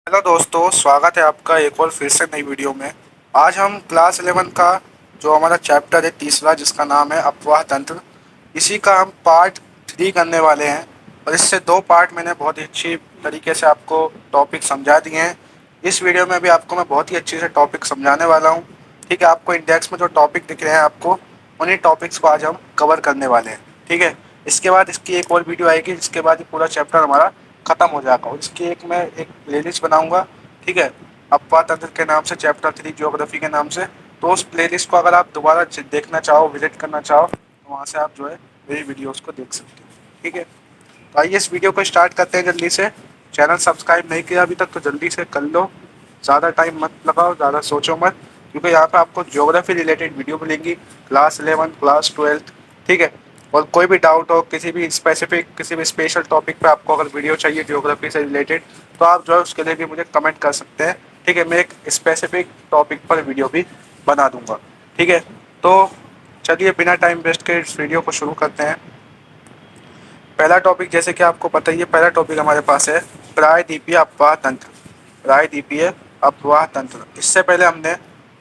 Hello दोस्तों, स्वागत है आपका एक और फिर से नई वीडियो में। आज हम क्लास 11 का जो हमारा चैप्टर है तीसरा, जिसका नाम है अपवाह तंत्र, इसी का हम पार्ट 3 करने वाले हैं। और इससे दो पार्ट मैंने बहुत ही अच्छी तरीके से आपको टॉपिक समझा दिए हैं। इस वीडियो में भी आपको मैं बहुत ही अच्छे से टॉपिक समझाने वाला हूँ। ठीक है, आपको इंडेक्स में जो टॉपिक दिख रहे हैं आपको, उन्हीं टॉपिक्स को आज हम कवर करने वाले हैं। ठीक है, इसके बाद इसकी एक और वीडियो आएगी, जिसके बाद ये पूरा चैप्टर हमारा खत्म हो जाएगा। और इसकी मैं एक प्लेलिस्ट बनाऊंगा। ठीक है, अपवाह तंत्र के नाम से, चैप्टर 3 ज्योग्राफी के नाम से। तो उस प्लेलिस्ट को अगर आप दोबारा देखना चाहो, विजिट करना चाहो, तो वहाँ से आप जो है मेरी वीडियोस को देख सकते हो। ठीक है, तो आइए इस वीडियो को स्टार्ट करते हैं जल्दी से। चैनल सब्सक्राइब नहीं किया अभी तक तो जल्दी से कर लो। ज़्यादा टाइम मत लगाओ, ज़्यादा सोचो मत, क्योंकि यहाँ पे आपको ज्योग्राफी रिलेटेड वीडियो मिलेंगी, क्लास 11, क्लास 12। ठीक है, और कोई भी डाउट हो, किसी भी स्पेसिफिक, किसी भी स्पेशल टॉपिक पे आपको अगर वीडियो चाहिए ज्योग्राफी से रिलेटेड, तो आप जो है उसके लिए भी मुझे कमेंट कर सकते हैं। ठीक है, मैं एक स्पेसिफिक टॉपिक पर वीडियो भी बना दूंगा। ठीक है, तो चलिए बिना टाइम वेस्ट के इस वीडियो को शुरू करते हैं। पहला टॉपिक, जैसे कि आपको पता ही है, पहला टॉपिक हमारे पास है प्रायद्वीपीय अपवाह तंत्र। प्रायद्वीपीय अपवाह तंत्र, इससे पहले हमने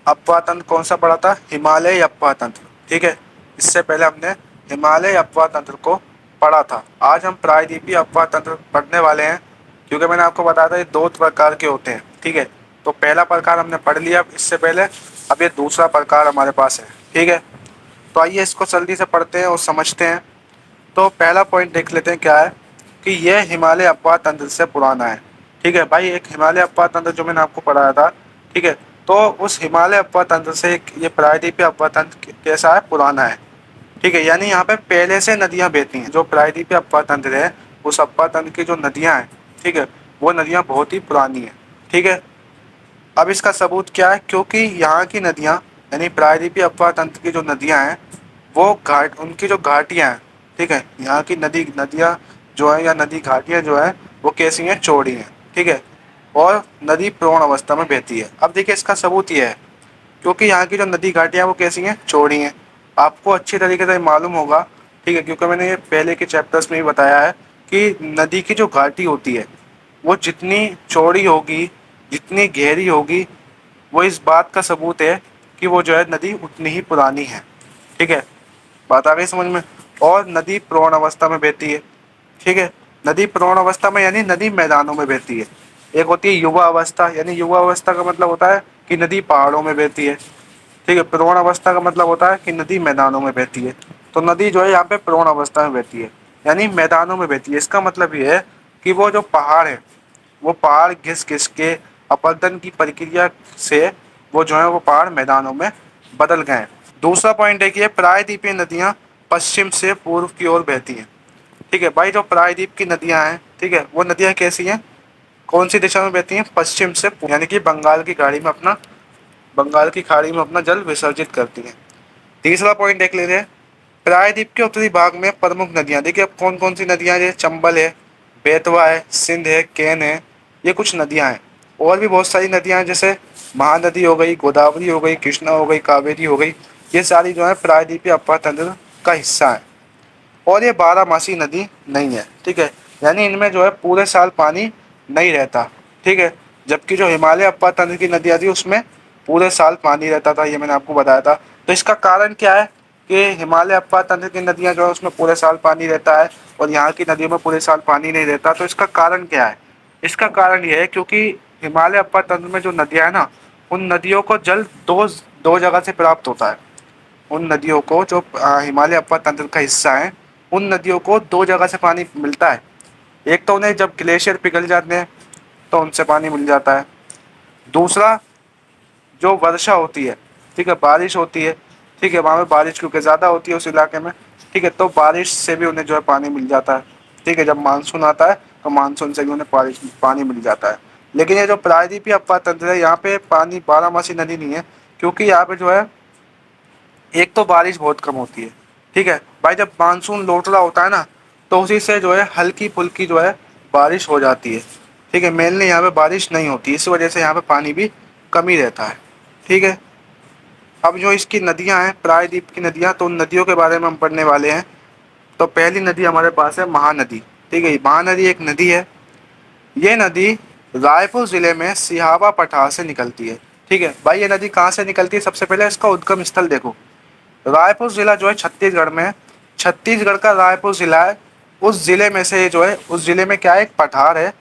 अपवाह तंत्र कौन सा पढ़ा था? हिमालय अपवाह तंत्र। ठीक है, इससे पहले हमने हिमालय अपवाह तंत्र को पढ़ा था। आज हम प्रायद्वीपीय अपवाह तंत्र पढ़ने वाले हैं, क्योंकि मैंने आपको बताया था ये दो प्रकार के होते हैं। ठीक है, तो पहला प्रकार हमने पढ़ लिया इससे पहले, अब ये दूसरा प्रकार हमारे पास है। ठीक है, तो आइए इसको जल्दी से पढ़ते हैं और समझते हैं। तो पहला पॉइंट देख लेते हैं क्या है, कि यह हिमालय अपवाह तंत्र से पुराना है। ठीक है भाई, एक हिमालय अपवाह तंत्र जो मैंने आपको पढ़ाया था, ठीक है, तो उस हिमालय अपवाह तंत्र से ये प्रायद्वीपीय अपवाह तंत्र कैसा है? पुराना है। ठीक है, यानी यहाँ पे पहले से नदियाँ बहती हैं। जो प्रायद्वीपीय अपवाह तंत्र है, उस अपवाह तंत्र की जो नदियाँ हैं, ठीक है, वो नदियाँ बहुत ही पुरानी है। ठीक है, अब इसका सबूत क्या है? क्योंकि यहाँ की नदियाँ, यानी प्रायद्वीपीय अपवाह तंत्र की जो नदियाँ हैं, वो घाट, उनकी जो घाटियाँ हैं, ठीक है, यहाँ की नदियाँ जो है, या नदी घाटियाँ जो है, वो कैसी हैं? चौड़ी हैं। ठीक है, और नदी प्रवण अवस्था में बहती है। अब देखिए इसका सबूत ये है, क्योंकि यहाँ की जो नदी घाटियाँ वो कैसी हैं? चौड़ी हैं। आपको अच्छी तरीके से मालूम होगा, ठीक है, क्योंकि मैंने ये पहले के चैप्टर्स में भी बताया है कि नदी की जो घाटी होती है, वो जितनी चौड़ी होगी, जितनी गहरी होगी, वो इस बात का सबूत है कि वो जो है नदी उतनी ही पुरानी है। ठीक है, बात आ गई समझ में? और नदी प्रवण अवस्था में बहती है। ठीक है, नदी प्रवण अवस्था में यानी नदी मैदानों में बहती है। एक होती है युवा अवस्था, यानी युवा अवस्था का मतलब होता है कि नदी पहाड़ों में बहती है। ठीक है, प्रवण अवस्था का मतलब होता है कि नदी मैदानों में बहती है। तो नदी जो है यहाँ पे प्रवण अवस्था में बहती है, यानी मैदानों में बहती है। इसका मतलब ये है कि वो जो पहाड़ है, वो पहाड़ घिस घिस के अपरदन की प्रक्रिया से वो जो है वो पहाड़ मैदानों में बदल गए हैं। दूसरा पॉइंट है कि प्रायद्वीपीय नदियाँ पश्चिम से पूर्व की ओर बहती हैं। ठीक है भाई, जो प्रायद्वीप की नदियाँ हैं, ठीक है, वो नदियाँ कैसी हैं? कौन सी दिशा में बहती हैं? पश्चिम से यानी कि बंगाल की खाड़ी में अपना जल विसर्जित करती हैं। तीसरा पॉइंट देख लेते हैं, प्रायद्वीप के उत्तरी भाग में प्रमुख नदियाँ। देखिए अब कौन कौन सी नदियाँ हैं? चंबल है, बेतवा है, सिंध है, केन है, ये कुछ नदियाँ हैं। और भी बहुत सारी नदियाँ हैं, जैसे महानदी हो गई, गोदावरी हो गई, कृष्णा हो गई, कावेरी हो गई। ये सारी जो है प्रायद्वीपीय अपवाह तंत्र का हिस्सा है। और ये बारहमासी नदी नहीं है। ठीक है, यानी इनमें जो है पूरे साल पानी नहीं रहता। ठीक है, जबकि जो हिमालय अपवाह तंत्र की नदियाँ थी उसमें पूरे साल पानी रहता था, ये मैंने आपको बताया था। तो इसका कारण क्या है कि हिमालय अपवाह तंत्र की नदियाँ जो है उसमें पूरे साल पानी रहता है, और यहाँ की नदियों में पूरे साल पानी नहीं रहता? तो इसका कारण क्या है? इसका कारण ये है क्योंकि हिमालय अपवाह तंत्र में जो नदियाँ हैं ना, उन नदियों को जल दो दो जगह से प्राप्त होता है। उन नदियों को, जो हिमालय अपवाह तंत्र का हिस्सा है, उन नदियों को दो जगह से पानी मिलता है। एक तो उन्हें जब ग्लेशियर पिघल जाते हैं तो उनसे पानी मिल जाता है। दूसरा, जो वर्षा होती है, ठीक है, बारिश होती है, ठीक है, वहाँ पे बारिश क्योंकि ज़्यादा होती है उस इलाके में, ठीक है, तो बारिश से भी उन्हें जो है पानी मिल जाता है। ठीक है, जब मानसून आता है तो मानसून से भी उन्हें पानी मिल जाता है। लेकिन ये जो प्रायद्वीपीय अपवाह तंत्र है, यहाँ पे पानी बारहमासी नदी नहीं है, क्योंकि यहाँ पे जो है एक तो बारिश बहुत कम होती है। ठीक है भाई, जब मानसून लौट रहा होता है ना, तो उसी से जो है हल्की फुल्की जो है बारिश हो जाती है। ठीक है, मेनली यहाँ पे बारिश नहीं होती, इस वजह से यहाँ पे पानी भी कम ही रहता है। ठीक है, अब जो इसकी नदियाँ हैं, प्रायद्वीप की नदियाँ, तो उन नदियों के बारे में हम पढ़ने वाले हैं। तो पहली नदी हमारे पास है महानदी। ठीक है, महानदी एक नदी है। ये नदी रायपुर जिले में सिहावा पठार से निकलती है। ठीक है भाई, ये नदी कहाँ से निकलती है? सबसे पहले इसका उद्गम स्थल देखो। रायपुर जिला जो है छत्तीसगढ़ में है। छत्तीसगढ़ का रायपुर जिला है। उस जिले में से जो है, उस जिले में क्या है, एक पठार है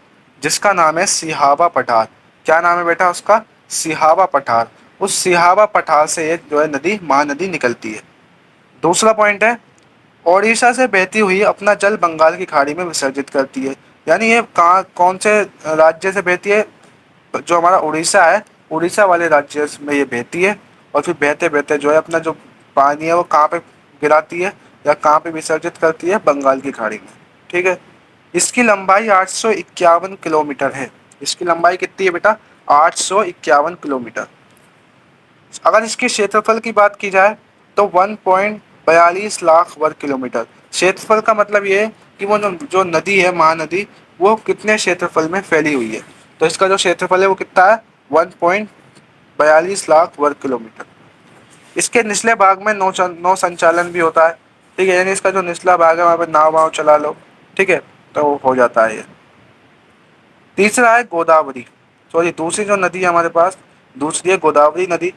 जिसका नाम है सिहावा पठार। क्या नाम है बेटा उसका? सिहावा पठार। उस सिहावा पठार से ये जो है नदी, महानदी निकलती है। दूसरा पॉइंट है, ओडिशा से बहती हुई अपना जल बंगाल की खाड़ी में विसर्जित करती है। यानी ये कहाँ, कौन से राज्य से बहती है? जो हमारा उड़ीसा है, उड़ीसा वाले राज्य में ये बहती है। और फिर बहते बहते जो है अपना जो पानी है वो कहाँ पे गिराती है या कहाँ पे विसर्जित करती है? बंगाल की खाड़ी में। ठीक है। इसकी लंबाई 851 किलोमीटर है। इसकी लंबाई कितनी है बेटा? 851 किलोमीटर। अगर इसके क्षेत्रफल की बात की जाए तो 1.42 लाख वर्ग किलोमीटर। क्षेत्रफल का मतलब ये है कि वो जो नदी है, महानदी, वो कितने क्षेत्रफल में फैली हुई है। तो इसका जो क्षेत्रफल है वो कितना है? 1.42 लाख वर्ग किलोमीटर। इसके निचले भाग में नौ संचालन भी होता है। ठीक है, यानी इसका जो निचला भाग है वहाँ पे नाव वाव चला लो। ठीक है, तो हो जाता है ये। तीसरा है गोदावरी। सॉरी, दूसरी जो नदी है हमारे पास, दूसरी है गोदावरी नदी।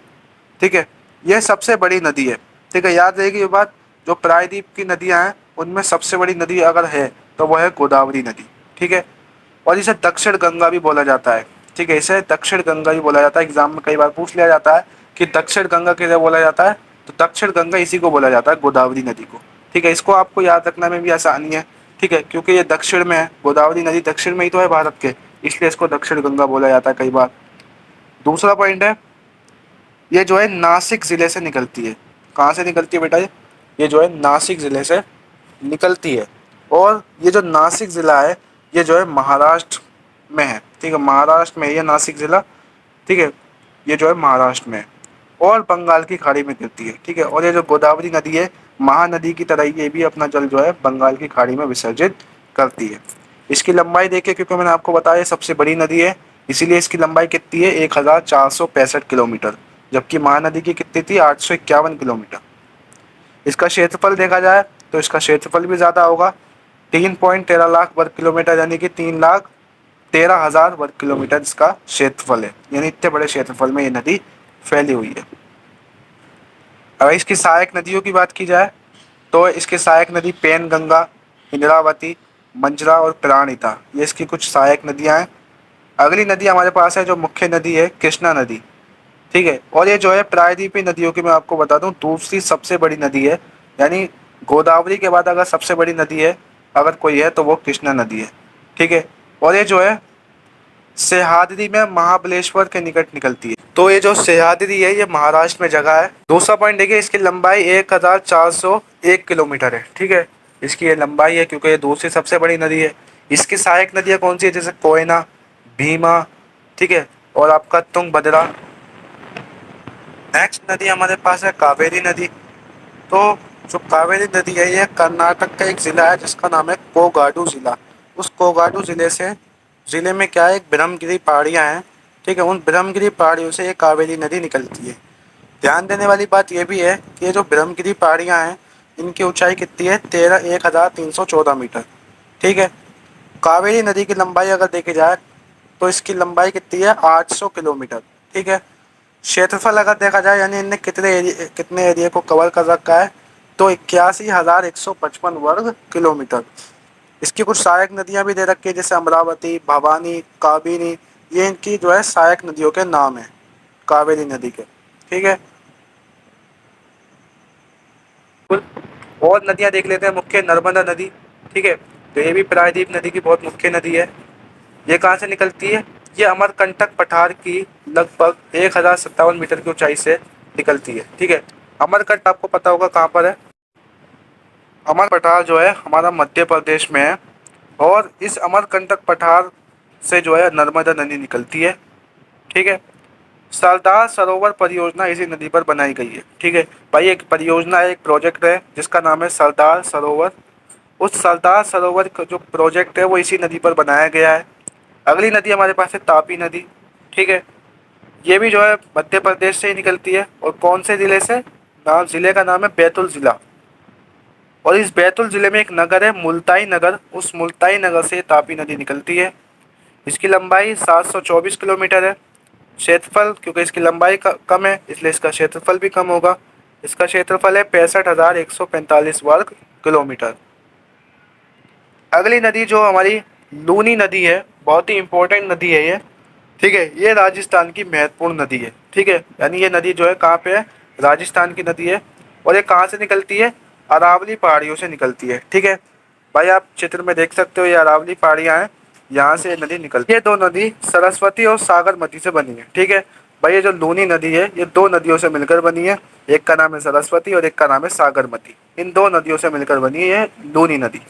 ठीक है, यह सबसे बड़ी नदी है। ठीक है, याद रहेगी ये बात। जो प्रायद्वीप की नदियां हैं उनमें सबसे बड़ी नदी अगर है तो वह है गोदावरी नदी। ठीक है, और इसे दक्षिण गंगा भी बोला जाता है। ठीक है, इसे दक्षिण गंगा भी बोला जाता है। एग्जाम में कई बार पूछ लिया जाता है कि दक्षिण गंगा किसे बोला जाता है, तो दक्षिण गंगा इसी को बोला जाता है, गोदावरी नदी को। ठीक है, इसको आपको याद रखने में भी आसानी है। ठीक है, क्योंकि ये दक्षिण में है, गोदावरी नदी दक्षिण में ही तो है भारत के, इसलिए इसको दक्षिण गंगा बोला जाता है कई बार। दूसरा पॉइंट है, ये जो है नासिक जिले से निकलती है। कहाँ से निकलती है बेटा? ये जो है नासिक जिले से निकलती है। और ये जो नासिक जिला है ये जो है महाराष्ट्र में है। ठीक है, महाराष्ट्र में ये नासिक जिला। ठीक है, ये जो है महाराष्ट्र में है और बंगाल की खाड़ी में गिरती है। ठीक है, और ये जो गोदावरी नदी है, महानदी की तरह ये भी अपना जल जो है बंगाल की खाड़ी में विसर्जित करती है। इसकी लंबाई देखिए, क्योंकि मैंने आपको बताया सबसे बड़ी नदी है, इसीलिए इसकी लंबाई कितनी है? 1465 किलोमीटर। जबकि महानदी की कितनी थी? 851 किलोमीटर। इसका क्षेत्रफल देखा जाए तो इसका क्षेत्रफल भी ज़्यादा होगा, 3.13 लाख वर्ग किलोमीटर, यानी कि 3,13,000 वर्ग किलोमीटर इसका क्षेत्रफल है। यानी इतने बड़े क्षेत्रफल में ये नदी फैली हुई है। अगर इसकी सहायक नदियों की बात की जाए तो इसकी सहायक नदी पेन गंगा, इंद्रावती, मंजरा और प्राणहिता, ये इसकी कुछ सहायक नदियाँ हैं। अगली नदी हमारे पास है जो मुख्य नदी है, कृष्णा नदी। ठीक है, और ये जो है प्रायद्वीपीय नदियों की मैं आपको बता दूं दूसरी सबसे बड़ी नदी है। यानी गोदावरी के बाद अगर सबसे बड़ी नदी है अगर कोई है तो वो कृष्णा नदी है। ठीक है, और ये जो है सह्याद्री में महाबलेश्वर के निकट निकलती है। तो ये जो सह्याद्री है ये महाराष्ट्र में जगह है। दूसरा पॉइंट देखिए, इसकी लंबाई 1401 किलोमीटर है। ठीक है, इसकी ये लंबाई है क्योंकि ये दूसरी सबसे बड़ी नदी है। इसकी सहायक नदियाँ कौन सी है? जैसे कोयना, भीमा, ठीक है, और आपका तुंगभद्रा। नेक्स्ट नदी हमारे पास है कावेरी नदी। तो जो कावेरी नदी है ये कर्नाटक का एक ज़िला है जिसका नाम है कोगाडू ज़िला। उस कोगाडू ज़िले में क्या है, एक ब्रह्मगिरी पहाड़ियाँ हैं। ठीक है, उन ब्रह्मगिरी पहाड़ियों से ये कावेरी नदी निकलती है। ध्यान देने वाली बात यह भी है कि ये जो ब्रह्मगिरी पहाड़ियाँ हैं इनकी ऊंचाई कितनी है? 13,1314 मीटर। ठीक है, कावेरी नदी की लंबाई अगर देखी जाए तो इसकी लंबाई कितनी है? 800 किलोमीटर। ठीक है, क्षेत्रफल अगर देखा जाए यानी इनने कितने एरिया को कवर कर रखा है, तो 81,155 वर्ग किलोमीटर। इसकी कुछ सहायक नदियां भी दे रखी है जैसे अमरावती, भवानी, काबिनी, ये इनकी जो है सहायक नदियों के नाम है कावेरी नदी के। ठीक है, और नदियां देख लेते हैं। मुख्य नर्मदा नदी। ठीक है, तो ये भी प्रायद्वीप नदी की बहुत मुख्य नदी है। ये कहाँ से निकलती है? ये अमरकंटक पठार की लगभग 1,057 मीटर की ऊंचाई से निकलती है। ठीक है, अमरकंटक आपको पता होगा कहाँ पर है। अमर पठार जो है हमारा मध्य प्रदेश में है और इस अमरकंटक पठार से जो है नर्मदा नदी निकलती है। ठीक है, सरदार सरोवर परियोजना इसी नदी पर बनाई गई है। ठीक है भाई, एक परियोजना है, एक प्रोजेक्ट है जिसका नाम है सरदार सरोवर। उस सरदार सरोवर का जो प्रोजेक्ट है वो इसी नदी पर बनाया गया है। अगली नदी हमारे पास है तापी नदी। ठीक है, ये भी जो है मध्य प्रदेश से ही निकलती है और कौन से ज़िले से? ज़िले का नाम है बैतूल ज़िला। और इस बैतूल ज़िले में एक नगर है मुल्ताई नगर, उस मुल्ताई नगर से तापी नदी निकलती है। इसकी लंबाई 724 किलोमीटर है। क्षेत्रफल, क्योंकि इसकी लंबाई कम है इसलिए इसका क्षेत्रफल भी कम होगा। इसका क्षेत्रफल है 65,145 वर्ग किलोमीटर। अगली नदी जो हमारी लूनी नदी है, बहुत ही इंपॉर्टेंट नदी है ये। ठीक है, ये राजस्थान की महत्वपूर्ण नदी है। ठीक है, यानी ये नदी जो है कहाँ पे है, राजस्थान की नदी है। और ये कहाँ से निकलती है, अरावली पहाड़ियों से निकलती है। ठीक है भाई, आप चित्र में देख सकते हो ये अरावली पहाड़ियाँ हैं, यहाँ से नदी निकलती है। ये दो नदी सरस्वती और सागरमती से बनी है। ठीक है भाई, ये जो लूनी नदी है ये दो नदियों से मिलकर बनी है। एक का नाम है सरस्वती और एक का नाम है सागरमती। इन दो नदियों से मिलकर बनी है लूनी नदी।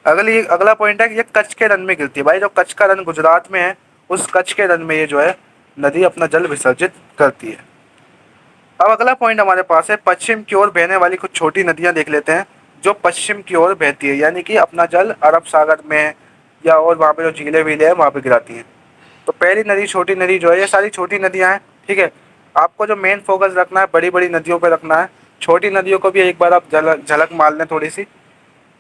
अगला पॉइंट है कि ये कच्छ के रन में गिरती है। भाई, जो कच्छ का रन गुजरात में है, उस कच्छ के रन में ये जो है नदी अपना जल विसर्जित करती है। अब अगला पॉइंट हमारे पास है पश्चिम की ओर बहने वाली कुछ छोटी नदियां देख लेते हैं जो पश्चिम की ओर बहती है, यानी कि अपना जल अरब सागर में या और वहाँ पे जो झीलें वीलें हैं वहाँ पे गिराती हैं। तो पहली नदी, छोटी नदी जो है, ये सारी छोटी नदियाँ हैं। ठीक है, आपको जो मेन फोकस रखना है बड़ी बड़ी नदियों पर रखना है। छोटी नदियों को भी एक बार आप झलक मार लें थोड़ी सी।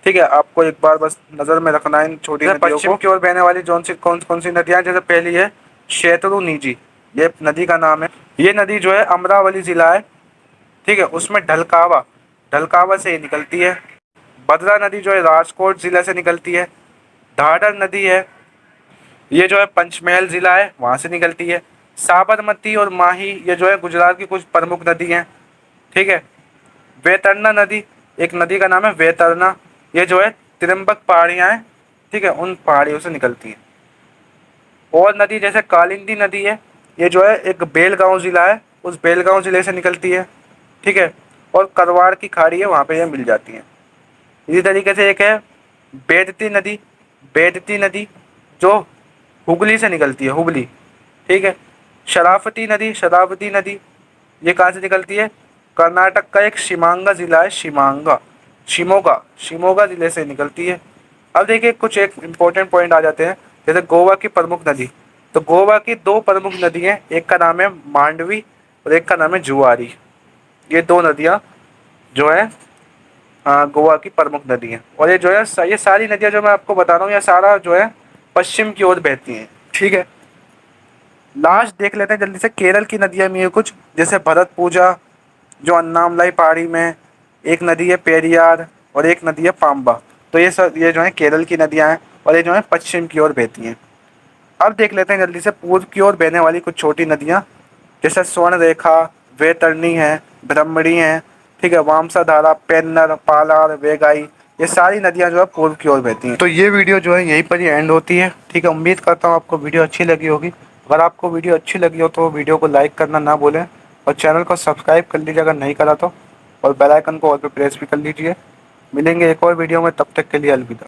ठीक है, आपको एक बार बस नज़र में रखना है इन छोटी नदियों को। पश्चिम की ओर बहने वाली कौन कौन सी नदियाँ, जैसे पहली है शैतरूनीजी, ये नदी का नाम है। ये नदी जो है अमरावली जिला है, ठीक है, उसमें ढलकावा ढलकावा से ही निकलती है। भद्रा नदी जो है राजकोट जिले से निकलती है। ढाढर नदी है, ये जो है पंचमहल जिला है वहाँ से निकलती है। साबरमती और माही, ये जो है गुजरात की कुछ प्रमुख नदी हैं। ठीक है, वैतरना नदी, एक नदी का नाम है वैतरना, ये जो है त्रिम्बक पहाड़ियाँ हैं। ठीक है, उन पहाड़ियों से निकलती है। और नदी जैसे कालिंदी नदी है, ये जो है एक बेलगांव जिला है, उस बेलगांव जिले से निकलती है। ठीक है, और करवाड़ की खाड़ी है वहाँ पे ये मिल जाती है। इसी तरीके से एक है बेदती नदी, बेदती नदी जो हुगली से निकलती है, हुगली। ठीक है, शरावती नदी, शरावती नदी ये कहाँ से निकलती है, कर्नाटक का एक शिमांगा जिला है, शिमांगा, शिमोगा, शिमोगा जिले से निकलती है। अब देखिए कुछ एक इम्पोर्टेंट पॉइंट आ जाते हैं, जैसे गोवा की प्रमुख नदी। तो गोवा की दो प्रमुख नदी हैं, एक का नाम है मांडवी और एक का नाम है जुआरी। ये दो नदियाँ जो है गोवा की प्रमुख नदी हैं। और ये जो है ये सारी नदियाँ जो मैं आपको बता रहा हूँ, ये सारा जो है पश्चिम की ओर बहती हैं। ठीक है, लास्ट देख लेते हैं जल्दी से केरल की नदियाँ में कुछ, जैसे भरत पूजा जो अन्नामलाई पहाड़ी में, एक नदी है पेरियार और एक नदी है पाम्बा। तो ये जो है केरल की नदियाँ हैं और ये जो है पश्चिम की ओर बहती हैं। अब देख लेते हैं जल्दी से पूर्व की ओर बहने वाली कुछ छोटी नदियाँ, जैसे स्वर्ण रेखा, वैतरणी है, ब्रह्मणी है। ठीक है, वामसाधारा, पेन्नर, पालार, वेगाई, ये सारी नदियाँ जो है पूर्व की ओर बहती हैं। तो ये वीडियो जो है यहीं पर ही एंड होती है। ठीक है, उम्मीद करता हूँ आपको वीडियो अच्छी लगी होगी। अगर आपको वीडियो अच्छी लगी हो तो वीडियो को लाइक करना ना भूलें और चैनल को सब्सक्राइब कर लीजिए अगर नहीं करा तो, और बेल आइकन को ऑल पे प्रेस भी कर लीजिए। मिलेंगे एक और वीडियो में, तब तक के लिए अलविदा।